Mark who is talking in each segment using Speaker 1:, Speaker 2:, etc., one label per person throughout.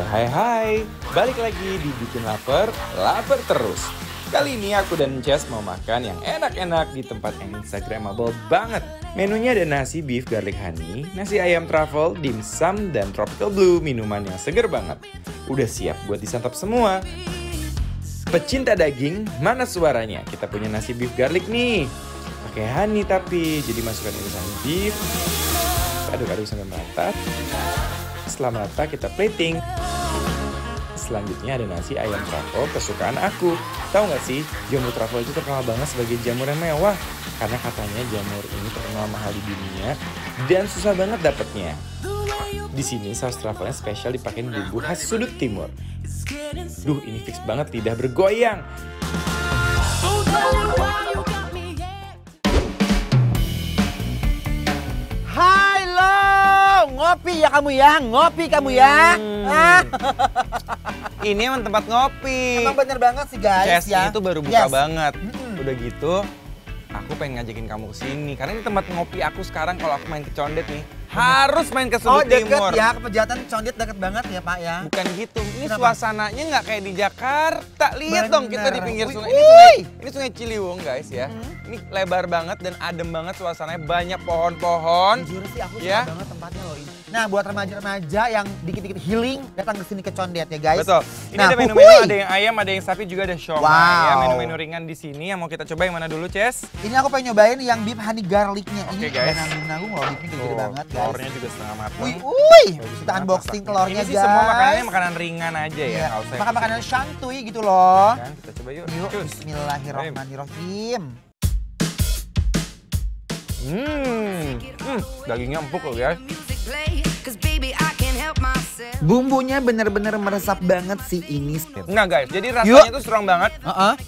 Speaker 1: Hai, balik lagi di Bikin Lapar terus. Kali ini aku dan Ces mau makan yang enak-enak di tempat yang instagramable banget. Menunya ada nasi beef garlic honey, nasi ayam truffle, dimsum, dan tropical blue, minuman yang seger banget. Udah siap buat disantap semua. Pecinta daging, mana suaranya? Kita punya nasi beef garlic nih. Pakai honey tapi, jadi masukkan irisan beef. Aduk-aduk sampai merata. Setelah merata kita plating. Selanjutnya ada nasi ayam truffle kesukaan aku. Tahu nggak sih, jamur truffle itu terkenal banget sebagai jamur yang mewah. Karena katanya jamur ini terkenal mahal di dunia dan susah banget dapetnya. Di sini saus truffle-nya spesial dipakein bumbu khas sudut timur. Duh, ini fix banget lidah bergoyang.
Speaker 2: Ngopi ya kamu ya, ngopi kamu ya.
Speaker 3: Ini emang tempat ngopi.
Speaker 2: Emang bener banget sih guys
Speaker 3: Ces,
Speaker 2: ya.
Speaker 3: ini tuh baru buka banget. Udah gitu, aku pengen ngajakin kamu ke sini karena ini tempat ngopi aku sekarang kalau aku main ke Condet nih. Harus main ke Sudut Timur.
Speaker 2: Oh deket ya, ke Pejaten Condet deket banget ya Pak ya.
Speaker 3: Bukan gitu, ini
Speaker 2: Kenapa?
Speaker 3: Suasananya nggak kayak di Jakarta. Lihat dong kita di pinggir sungai. Ini sungai Ciliwung guys ya. Ini lebar banget dan adem banget suasananya, banyak pohon-pohon.
Speaker 2: Jujur sih aku
Speaker 3: ya.
Speaker 2: suka banget tempatnya loh ini. Nah buat remaja-remaja yang dikit-dikit healing, datang ke sini ke Condet ya guys.
Speaker 3: Betul. Ini
Speaker 2: nah,
Speaker 3: ada menu-menu, ada yang ayam, ada yang sapi, juga ada siomay. Ya, menu-menu ringan di sini yang mau kita coba yang mana dulu, Ces?
Speaker 2: Ini aku pengen nyobain yang beef honey garlicnya. Ini
Speaker 3: guys.
Speaker 2: udah nanggung-nanggung loh, beefnya gede banget guys.
Speaker 3: Telurnya juga setengah matang.
Speaker 2: Wih, kita unboxing telurnya
Speaker 3: ini
Speaker 2: guys.
Speaker 3: Ini sih semua makanannya makanan ringan aja ya.
Speaker 2: Makan makanan santuy gitu loh.
Speaker 3: Kan, kita coba yuk.
Speaker 2: Bismillahirrahmanirrahim.
Speaker 3: Dagingnya empuk loh guys.
Speaker 2: Bumbunya bener-bener meresap banget sih ini.
Speaker 3: Enggak guys, jadi rasanya tuh strong banget.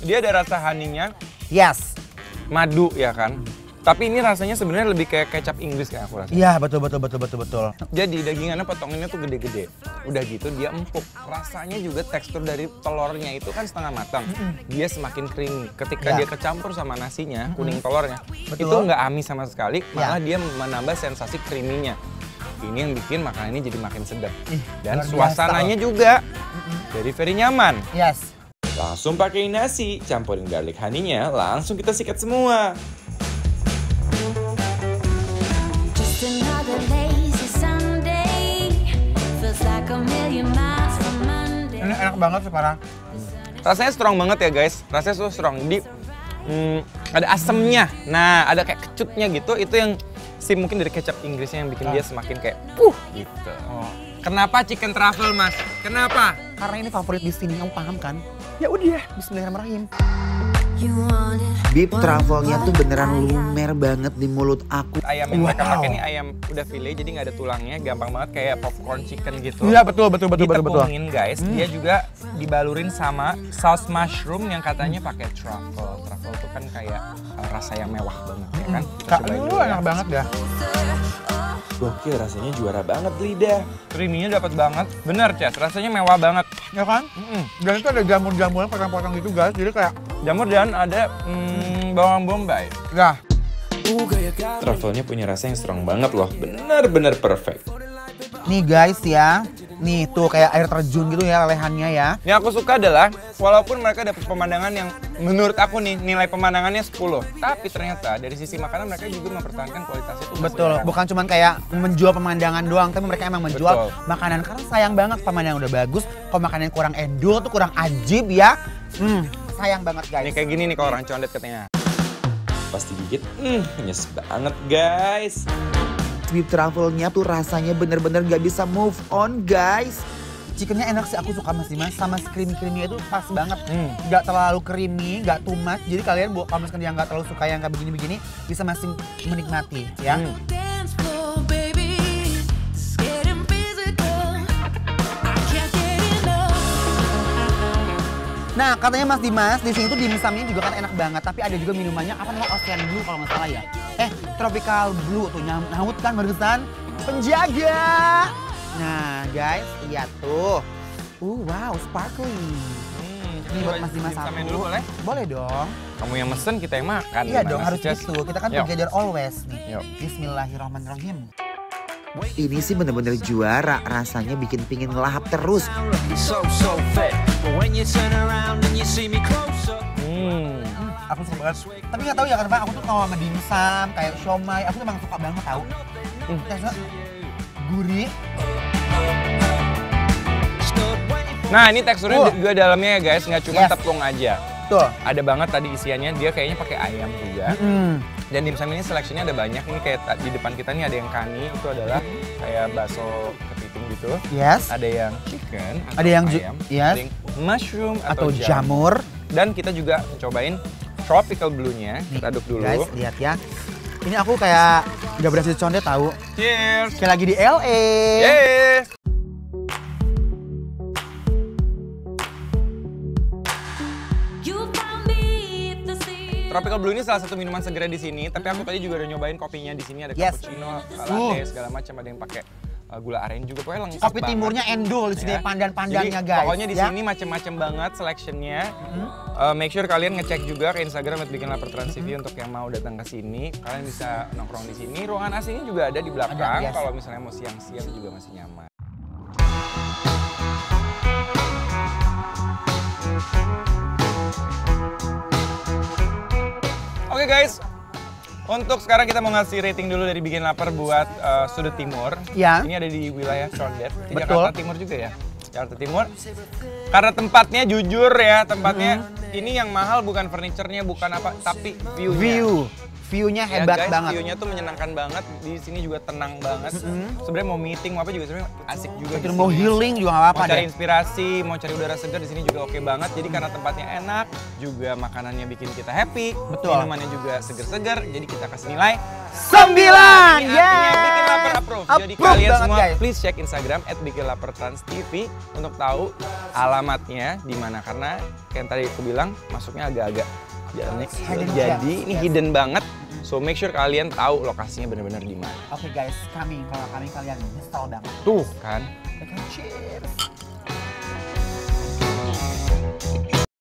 Speaker 3: Dia ada rasa honey-nya.
Speaker 2: Yes.
Speaker 3: Madu ya kan. Tapi ini rasanya sebenarnya lebih kayak kecap Inggris kayak aku rasa.
Speaker 2: Iya betul.
Speaker 3: Jadi dagingannya potongannya tuh gede-gede. Udah gitu dia empuk. Rasanya juga tekstur dari telurnya itu kan setengah matang. Dia semakin creamy. Ketika dia kecampur sama nasinya, kuning telurnya, itu nggak amis sama sekali. Malah dia menambah sensasi creamy-nya. Ini yang bikin makanan ini jadi makin sedap. Dan suasananya juga very nyaman.
Speaker 2: Yes.
Speaker 1: Langsung pakai nasi, campurin garlic honey-nya, langsung kita sikat semua.
Speaker 2: Ini enak banget sih parah.
Speaker 3: Rasanya strong banget ya guys. Rasanya tuh strong. Jadi ada asemnya. Nah, ada kayak kecutnya gitu. Itu yang mungkin dari kecap Inggrisnya yang bikin dia semakin kayak gitu. Kenapa chicken truffle, Mas? Kenapa?
Speaker 2: Karena ini favorit di sini, kamu paham kan? Ya udah, bismillahirrahmanirrahim. Beef truffle-nya tuh beneran lumer banget di mulut aku.
Speaker 3: Ayam yang mereka pakai ini ayam udah fillet, jadi nggak ada tulangnya, gampang banget kayak popcorn chicken gitu.
Speaker 2: Iya betul.
Speaker 3: Ditepungin guys, dia juga dibalurin sama saus mushroom yang katanya pakai truffle. Truffle tuh kan kayak rasa yang mewah banget ya kan. Kita cobain dulu ya.
Speaker 2: Enak banget ya.
Speaker 1: Gokil, rasanya juara banget lidah.
Speaker 3: Creamy-nya dapat banget. Bener Ces, rasanya mewah banget.
Speaker 2: Ya kan? Dan itu ada jamur-jamurnya potong-potong gitu guys, jadi kayak
Speaker 3: jamur dan ada bawang bombay.
Speaker 2: Nah,
Speaker 1: Truffle-nya punya rasa yang strong banget loh, bener-bener perfect.
Speaker 2: nih guys ya, nih tuh kayak air terjun gitu ya lelehannya ya.
Speaker 3: Yang aku suka adalah walaupun mereka dapat pemandangan yang menurut aku nih nilai pemandangannya 10, tapi ternyata dari sisi makanan mereka juga mempertahankan kualitasnya itu.
Speaker 2: Betul, bukan cuma kayak menjual pemandangan doang, tapi mereka emang menjual makanan. Karena sayang banget pemandangan udah bagus, kalau makanan kurang endul tuh kurang ajib ya. Sayang banget guys.
Speaker 3: Ini kayak gini nih kalau orang Condet katanya.
Speaker 1: Pas digigit, nyes banget guys.
Speaker 2: Beef truffle-nya tuh rasanya bener-bener gak bisa move on guys. Chickennya enak sih, aku suka Mas Dimas. Sama creamy-creamy itu pas banget. Gak terlalu creamy, gak too much. Jadi kalian kalau misalkan yang gak terlalu suka yang kayak begini-begini, bisa masih menikmati ya. Nah katanya Mas Dimas, di sini tuh dimsumnya juga kan enak banget. Tapi ada juga minumannya, apa namanya, Ocean Blue kalau nggak salah ya. Tropical Blue tuh, nyaut kan barusan. Penjaga! Nah guys, lihat tuh. Wow, sparkling. Ini buat Mas Dimas satu.
Speaker 3: Dulu boleh?
Speaker 2: Boleh dong.
Speaker 3: Kamu yang mesen, kita yang makan.
Speaker 2: Iya dong, harus gitu. Kita kan together always nih.
Speaker 3: Yuk.
Speaker 2: Bismillahirrahmanirrahim.
Speaker 4: Ini sih bener-bener juara, rasanya bikin pingin ngelahap terus.
Speaker 2: Aku suka banget. Tapi nggak tahu ya kenapa aku tuh kalau sama dimsum, kayak siomay, aku tuh emang suka banget tahu. Teksturnya gurih.
Speaker 3: Nah ini teksturnya juga dalamnya ya guys, nggak cuma
Speaker 2: Yes.
Speaker 3: tepung aja.
Speaker 2: Tuh.
Speaker 3: Ada banget tadi isiannya, dia kayaknya pakai ayam juga. Dan dimsum ini seleksinya ada banyak, ini kayak di depan kita nih ada yang kani, itu adalah kayak bakso kepiting gitu.
Speaker 2: Yes.
Speaker 3: Ada yang chicken, atau
Speaker 2: Ada yang
Speaker 3: ayam,
Speaker 2: yes.
Speaker 3: ada yang mushroom
Speaker 2: Atau jamur.
Speaker 3: Dan kita juga cobain tropical blue-nya, kita aduk dulu.
Speaker 2: Guys, lihat ya. Ini aku kayak nggak berhasil condet tahu.
Speaker 3: Cheers!
Speaker 2: Kayak lagi di LA.
Speaker 3: Yes! Tropical Blue ini salah satu minuman segera di sini, tapi aku tadi juga udah nyobain kopinya di sini, ada
Speaker 2: Yes.
Speaker 3: cappuccino, latte, segala macam, ada yang pakai gula aren juga, pokoknya lengkap
Speaker 2: Kopi
Speaker 3: banget.
Speaker 2: timurnya endul di sini
Speaker 3: Ya.
Speaker 2: pandan-pandannya
Speaker 3: Jadi,
Speaker 2: guys.
Speaker 3: pokoknya di
Speaker 2: ya.
Speaker 3: sini macem-macem banget selectionnya. Make sure kalian ngecek juga ke Instagram @bikinlapertrans.tv untuk yang mau datang ke sini. Kalian bisa nongkrong di sini. Ruangan aslinya juga ada di belakang.
Speaker 2: Ada, yes.
Speaker 3: Kalau misalnya mau siang-siang juga masih nyaman. Oke guys, untuk sekarang kita mau ngasih rating dulu dari Bikin Lapar buat Sudut Timur.
Speaker 2: Ya.
Speaker 3: Ini ada di wilayah Condet, di
Speaker 2: Betul.
Speaker 3: Jakarta Timur juga ya. Jakarta Timur. Karena tempatnya jujur ya, tempatnya ini yang mahal bukan furniturnya, bukan apa, tapi view-nya.
Speaker 2: View-nya
Speaker 3: Ya,
Speaker 2: hebat
Speaker 3: guys,
Speaker 2: banget.
Speaker 3: view-nya tuh menyenangkan banget. Di sini juga tenang banget. Sebenarnya mau meeting mau apa juga sebenarnya asik juga. di
Speaker 2: Terus mau
Speaker 3: sini.
Speaker 2: healing juga nggak apa-apa
Speaker 3: Mau cari
Speaker 2: deh.
Speaker 3: inspirasi, mau cari udara segar di sini juga oke banget. Jadi karena tempatnya enak, juga makanannya bikin kita happy,
Speaker 2: Betul.
Speaker 3: minumannya juga segar-segar. Jadi kita kasih nilai
Speaker 2: 9.
Speaker 3: Ini artinya Bikin Lapar approve. Jadi
Speaker 2: Approve
Speaker 3: kalian
Speaker 2: banget,
Speaker 3: semua
Speaker 2: guys.
Speaker 3: please cek Instagram @bikinlapertrans.tv untuk tahu alamatnya di mana, karena kayak yang tadi aku bilang masuknya agak-agak jalannya kecil.
Speaker 2: Hidden
Speaker 3: Jadi
Speaker 2: gems.
Speaker 3: ini
Speaker 2: Yes.
Speaker 3: hidden banget. So make sure kalian tahu lokasinya benar-benar di mana.
Speaker 2: Oke guys, kalau kami kalian nyesel banget.
Speaker 3: Tuh kan.
Speaker 2: Ya kan, cheers.